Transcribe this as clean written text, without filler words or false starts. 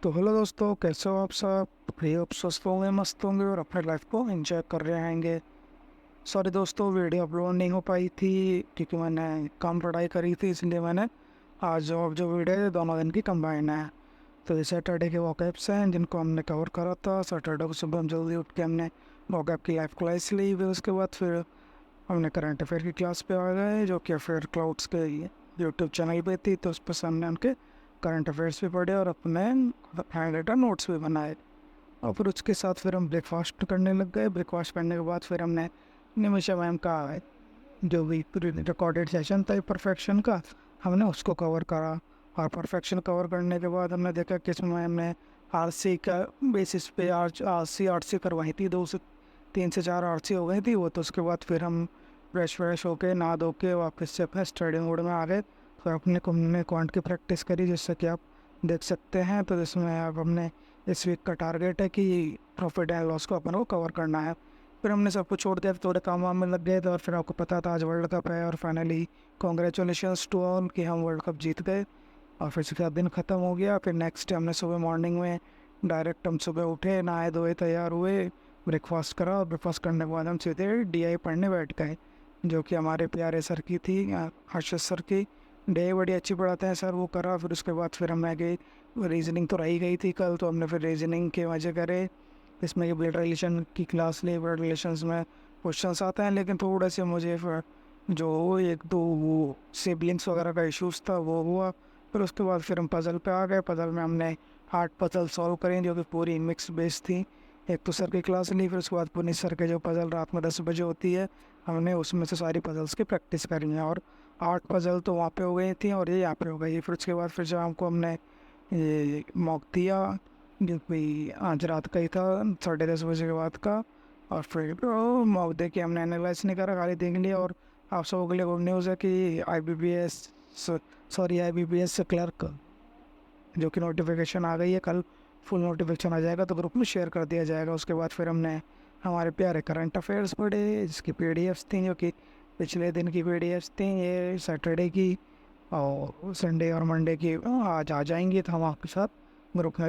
तो हेलो दोस्तों, कैसे हो आप सब? प्रिय आप स्वस्थ होंगे, मस्त होंगे और अपने लाइफ को एंजॉय कर रहे होंगे। सॉरी दोस्तों, वीडियो अपलोड नहीं हो पाई थी क्योंकि मैंने कम पढ़ाई करी थी, इसलिए मैंने आज जो वीडियो है दोनों दिन की कंबाइन है। तो ये सैटरडे के वॉकअप्स हैं जिनको हमने कवर करा था। सैटरडे को सुबह हम जल्दी उठ के हमने वॉकअप की लाइव क्लास ली। फिर उसके बाद फिर हमने करंट अफेयर की क्लास पे आ गए, जो कि अफेयर क्लाउड्स के यूट्यूब चैनल पे थी। तो उस पर हमने उनके करंट अफेयर्स भी पढ़े और अपने हैंड राइटर नोट्स भी बनाए। और फिर उसके साथ फिर हम ब्रेकफास्ट करने लग गए। ब्रेकफास्ट करने के बाद फिर हमने निमिषा मैम का जो भी रिकॉर्डेड सेशन था परफेक्शन का, हमने उसको कवर करा। और परफेक्शन कवर करने के बाद हमने देखा कि इसमें हमने आरसी का बेसिस पे आरसी करवाई थी। 2 से 3 से 4 आरसी हो गई थी वो। तो उसके बाद फिर हम फ्रेश होके नहा धो के वापस से अपने स्टडी मोड में आ गए। तो अपने को हमने क्वांट की प्रैक्टिस करी, जैसे कि आप देख सकते हैं। तो जिसमें अब हमने इस वीक का टारगेट है कि प्रॉफिट एंड लॉस को अपन को कवर करना है। फिर हमने सब कुछ छोड़ दिया, थोड़े काम वाम में लग गए थे। और फिर आपको पता था आज वर्ल्ड कप है और फाइनली कॉन्ग्रेचुलेशंस टू ऑल कि हम वर्ल्ड कप जीत गए। और फिर उसके बाद दिन ख़त्म हो गया। फिर नेक्स्ट डे हमने सुबह मॉर्निंग में डायरेक्ट हम सुबह उठे, नहाए धोए, तैयार हुए, ब्रेकफास्ट करा। और ब्रेकफास्ट करने के बाद हम सीधे डीआई पढ़ने बैठ गए, जो कि हमारे प्यारे सर की थी, हर्षद सर की। डे बड़ी अच्छी पढ़ाते हैं सर, वो करा। फिर उसके बाद फिर हम गए, रीजनिंग तो रही गई थी कल, तो हमने फिर रीजनिंग के मजे करे। इसमें ये ब्लड रिलेशन की क्लास ली। ब्लड रिलेशंस में क्वेश्चंस आते हैं, लेकिन थोड़े से मुझे फिर जो एक दो वो सिबलिंग्स वगैरह का इश्यूज था वो हुआ। फिर उसके बाद फिर हम पज़ल पे आ गए। पज़ल में हमने 8 पज़ल सॉल्व करें, जो कि पूरी मिक्स बेस थी। एक तो सर की क्लास ली, फिर उसके बाद पुनीत सर के जो पज़ल रात में 10 बजे होती है, हमने उसमें से सारी पज़ल्स की प्रैक्टिस करी है। और 8 पज़ल तो वहाँ पे हो गई थी और ये यहाँ पे हो गई। फिर उसके बाद फिर शाम को हमने ये मॉक दिया, जो कि आज रात का ही था, 10:30 बजे के बाद का। और फिर मॉक दे के हमने एनालाइज नहीं करा, खाली देख लिया। और आप सबों के लिए गुड न्यूज़ है कि आई बी पी एस क्लर्क जो कि नोटिफिकेशन आ गई है, कल फुल नोटिफिकेशन आ जाएगा तो ग्रुप में शेयर कर दिया जाएगा। उसके बाद फिर हमने हमारे प्यारे करंट अफेयर्स पढ़े, जिसकी पीडीएफ्स थी, जो कि पिछले दिन की पीडीएफ्स थी, ये सैटरडे की और संडे और मंडे की आज आ जाएंगी। तो हम आपके साथ ग्रुप में भी